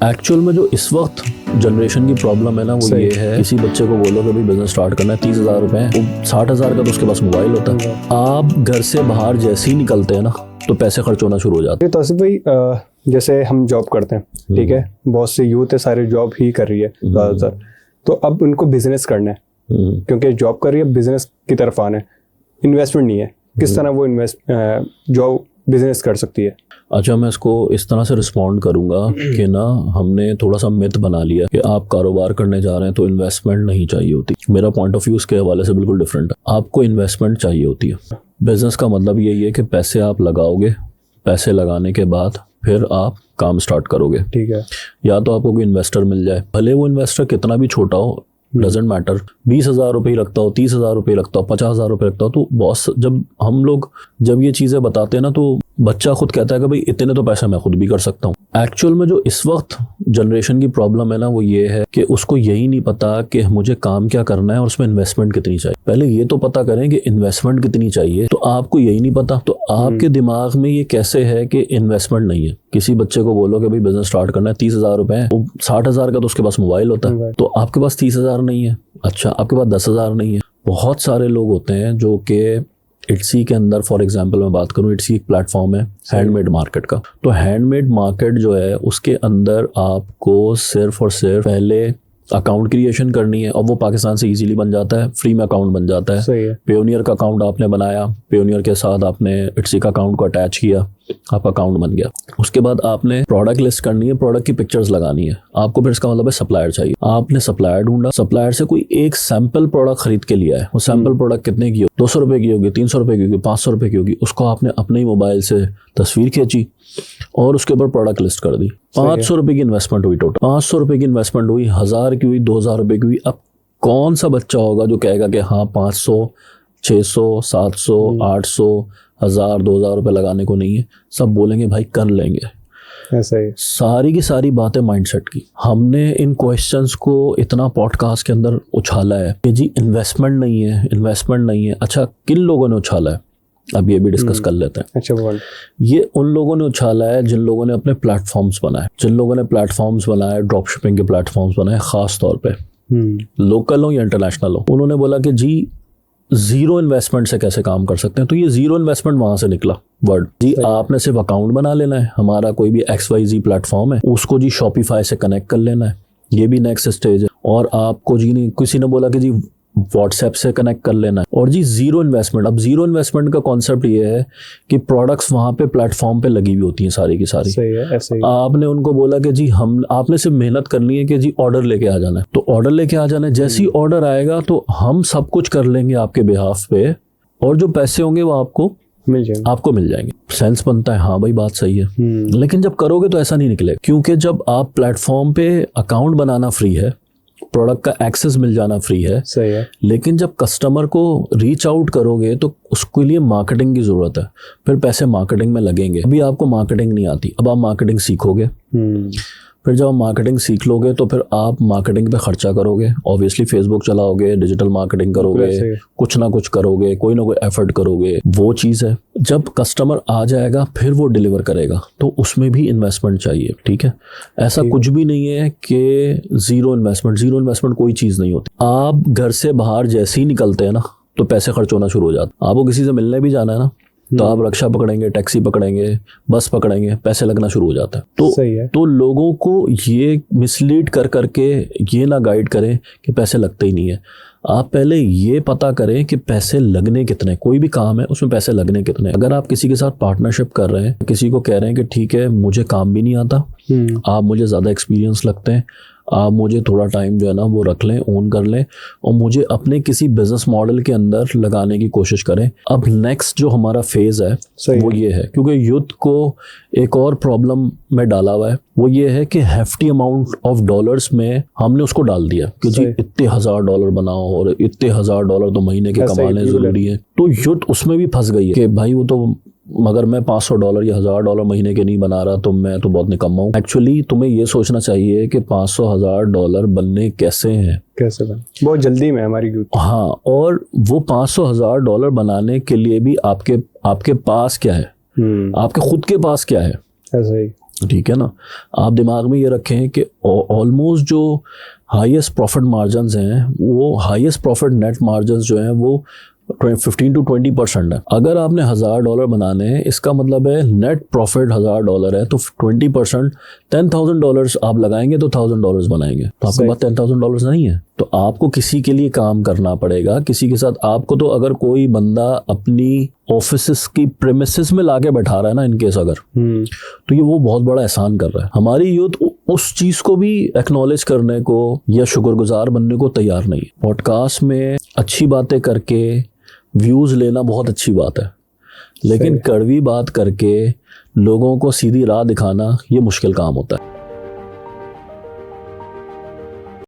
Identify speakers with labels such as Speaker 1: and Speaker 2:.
Speaker 1: Actual में जो इस वक्त जनरेशन की प्रॉब्लम है ना वो ये है, किसी बच्चे को बोलो कि भाई बिजनेस स्टार्ट करना है, 30,000 रुपए है, वो 60,000 का तो उसके पास मोबाइल होता है। आप घर से बाहर जैसे ही निकलते हैं ना तो पैसे खर्च होना शुरू हो जाते हैं।
Speaker 2: तौसीफ भाई, जैसे हम जॉब करते हैं, ठीक है, बहुत से यूथ है सारे जॉब ही कर रही है ज़्यादातर, तो अब उनको बिजनेस करना है क्योंकि जॉब कर रही है, बिजनेस की तरफ आना है, इन्वेस्टमेंट नहीं है, किस तरह वो जॉब बिजनेस कर सकती है?
Speaker 1: अच्छा, मैं इसको इस तरह से रिस्पॉन्ड करूंगा कि ना हमने थोड़ा सा मिथ बना लिया कि आप कारोबार करने जा रहे हैं तो इन्वेस्टमेंट नहीं चाहिए होती। मेरा पॉइंट ऑफ व्यू इसके हवाले से बिल्कुल डिफरेंट है। आपको इन्वेस्टमेंट चाहिए होती है। बिजनेस का मतलब यही है कि पैसे आप लगाओगे, पैसे लगाने के बाद फिर आप काम स्टार्ट करोगे,
Speaker 2: ठीक है।
Speaker 1: या तो आपको कोई इन्वेस्टर मिल जाए, भले वो इन्वेस्टर कितना भी छोटा हो, डजेंट मैटर, 20,000 रुपये रखता हो, 30,000 रुपये रखता हो, 50,000 रुपये रखता हो, तो बॉस जब ये चीज़ें बताते हैं ना तो बच्चा खुद कहता है कि भाई इतने तो पैसा मैं खुद भी कर सकता हूँ। एक्चुअल में जो इस वक्त जनरेशन की प्रॉब्लम है ना वो ये है कि उसको यही नहीं पता कि मुझे काम क्या करना है और उसमें इन्वेस्टमेंट कितनी चाहिए। पहले ये तो पता करें कि इन्वेस्टमेंट कितनी चाहिए, तो आपको यही नहीं पता, तो आपके दिमाग में ये कैसे है कि इन्वेस्टमेंट नहीं है। किसी बच्चे को बोलो कि भाई बिजनेस स्टार्ट करना है, 30,000 रुपए है, वो 60,000 का तो उसके पास मोबाइल होता है, तो आपके पास 30,000 नहीं है। अच्छा, आपके पास 10,000 नहीं है। बहुत सारे लोग होते हैं जो कि इट्सी के अंदर, फॉर एग्जांपल मैं बात करूं, इट्सी एक प्लेटफॉर्म है हैंडमेड मार्केट का। तो हैंडमेड मार्केट जो है उसके अंदर आपको सिर्फ और सिर्फ पहले अकाउंट क्रिएशन करनी है, और वो पाकिस्तान से इजीली बन जाता है, फ्री में अकाउंट बन जाता है।
Speaker 2: सही है।
Speaker 1: पेयोनियर का अकाउंट आपने बनाया, पेयोनियर के साथ आपने इट्सी का अकाउंट को अटैच किया, आपका अकाउंट बन गया। उसके बाद आपने प्रोडक्ट लिस्ट करनी है, प्रोडक्ट की पिक्चर्स लगानी है, आपको फिर इसका मतलब है सप्लायर चाहिए। आपने सप्लायर ढूंढा, सप्लायर से कोई एक सैंपल प्रोडक्ट खरीद के लिया है, वो सैंपल प्रोडक्ट कितने की हो, 200 रुपए की होगी, 300 रुपए की होगी, 500 रुपए की होगी, उसको आपने अपने ही मोबाइल से तस्वीर खींची और उसके ऊपर प्रोडक्ट लिस्ट कर दी। 500 रुपए की इन्वेस्टमेंट हुई, टोटल 500 रुपए की इन्वेस्टमेंट हुई, 1,000 की हुई, 2,000 रुपए की हुई। अब कौन सा बच्चा होगा जो कहेगा कि हाँ 500, 600, 700, 800, 1,000, 2,000 रुपए लगाने को नहीं है? सब बोलेंगे भाई कर लेंगे।
Speaker 2: ऐसा ही
Speaker 1: सारी की सारी बातें माइंडसेट की। हमने इन क्वेश्चंस को इतना पॉडकास्ट के अंदर उछाला है कि जी इन्वेस्टमेंट नहीं है, इन्वेस्टमेंट नहीं है। अच्छा, किन लोगों ने उछाला है, अब ये भी डिस्कस कर लेते हैं।
Speaker 2: अच्छा, बोल।
Speaker 1: ये उन लोगों ने उछाला है जिन लोगों ने अपने प्लेटफॉर्म्स बनाए, ड्रॉप शिपिंग के प्लेटफॉर्म्स बनाए, खास तौर पे लोकल हो या इंटरनेशनल हो। उन्होंने बोला कि जी जीरो इन्वेस्टमेंट से कैसे काम कर सकते हैं। तो ये जीरो इन्वेस्टमेंट वहां से निकला वर्ड। जी आपने सिर्फ अकाउंट बना लेना है, हमारा कोई भी XYZ प्लेटफॉर्म है, उसको जी शॉपिफाई से कनेक्ट कर लेना है, ये भी नेक्स्ट स्टेज है। और आपको जी नहीं, किसी ने बोला कि जी व्हाट्सएप से कनेक्ट कर लेना है, और जी जीरो इन्वेस्टमेंट। अब जीरो इन्वेस्टमेंट का कॉन्सेप्ट ये है कि प्रोडक्ट्स वहां पे प्लेटफॉर्म पे लगी हुई होती हैं सारी की सारी।
Speaker 2: सही है, ऐसे ही।
Speaker 1: आपने उनको बोला कि जी आपने सिर्फ मेहनत करनी है कि जी ऑर्डर लेके आ जाना है, तो ऑर्डर लेके आ जाना है। जैसे ही ऑर्डर आएगा तो हम सब कुछ कर लेंगे आपके बिहाफ पे, और जो पैसे होंगे वो आपको मिल जाएंगे। सेंस बनता है, हाँ भाई बात सही है। लेकिन जब करोगे तो ऐसा नहीं निकलेगा, क्योंकि जब आप प्लेटफॉर्म पे अकाउंट बनाना फ्री है, प्रोडक्ट का एक्सेस मिल जाना फ्री है,
Speaker 2: सही है, लेकिन
Speaker 1: जब कस्टमर को रीच आउट करोगे तो उसके लिए मार्केटिंग की जरूरत है, फिर पैसे मार्केटिंग में लगेंगे। अभी आपको मार्केटिंग नहीं आती, अब आप मार्केटिंग सीखोगे, फिर जब आप मार्केटिंग सीख लोगे तो फिर आप मार्केटिंग पे खर्चा करोगे। ऑब्वियसली फेसबुक चलाओगे, डिजिटल मार्केटिंग करोगे, कुछ ना कुछ करोगे, कोई ना कोई एफर्ट करोगे, वो चीज़ है। जब कस्टमर आ जाएगा फिर वो डिलीवर करेगा, तो उसमें भी इन्वेस्टमेंट चाहिए। ठीक है, ऐसा कुछ भी नहीं है कि जीरो इन्वेस्टमेंट कोई चीज़ नहीं होती। आप घर से बाहर जैसे ही निकलते हैं ना तो पैसे खर्च होना शुरू हो जाते हैं। आपको किसी से मिलने भी जाना है ना तो आप रिक्शा पकड़ेंगे, टैक्सी पकड़ेंगे, बस पकड़ेंगे, पैसे लगना शुरू हो जाता है। तो लोगों को ये मिसलीड कर करके ये ना गाइड करें कि पैसे लगते ही नहीं है। आप पहले ये पता करें कि पैसे लगने कितने, कोई भी काम है उसमें पैसे लगने कितने। अगर आप किसी के साथ पार्टनरशिप कर रहे हैं, किसी को कह रहे हैं कि ठीक है मुझे काम भी नहीं आता, आप मुझे ज़्यादा एक्सपीरियंस लगते हैं, आप मुझे थोड़ा टाइम जो है ना वो रख लें, ओन कर लें, और मुझे अपने किसी बिजनेस मॉडल के अंदर लगाने की कोशिश करें। अब नेक्स्ट जो हमारा फेज है वो ये है, क्योंकि यूथ को एक और प्रॉब्लम में डाला हुआ है, वो ये है कि हेफ्टी अमाउंट ऑफ डॉलर्स में हमने उसको डाल दिया कि जी इतने $1,000 बनाओ और इतने $1,000 तो महीने के कमाने जरूरी है। तो यूथ उसमें भी फंस गई है कि भाई वो तो मगर मैं $500 या $1,000 महीने के नहीं बना रहा तो मैं तो बहुत निकम्मा हूँ। एक्चुअली तुम्हें ये सोचना चाहिए कि $500,000 बनने कैसे हैं,
Speaker 2: कैसे बने, बहुत जल्दी में हमारी यूथ।
Speaker 1: हाँ, और वो $500,000 बनाने के लिए भी आपके पास क्या है, आपके खुद के पास क्या है।
Speaker 2: ऐसा ही
Speaker 1: ठीक है ना। आप दिमाग में ये रखें कि ऑलमोस्ट जो हाईएस्ट प्रॉफिट मार्जिन्स हैं, वो हाईएस्ट प्रॉफिट नेट मार्जिन्स जो हैं वो 15 to 20% है। अगर आपने $1000 बनाने हैं, इसका मतलब है नेट प्रॉफिट $1000 है, तो 20% $10,000 आप लगाएंगे तो $1000 बनाएंगे। तो आपके पास $10,000 नहीं है, तो आपको किसी के लिए काम करना पड़ेगा, किसी के साथ आपको। तो अगर कोई बंदा अपनी ऑफिस की प्रेमिसेस में लाके बैठा रहा है ना, इनकेस अगर, तो ये वो बहुत बड़ा एहसान कर रहा है। हमारी यूथ उस चीज को भी एक्नॉलेज करने को या शुक्रगुजार बनने को तैयार नहीं। पॉडकास्ट में अच्छी बातें करके व्यूज लेना बहुत अच्छी बात है, लेकिन कड़वी बात करके लोगों को सीधी राह दिखाना ये मुश्किल काम होता है।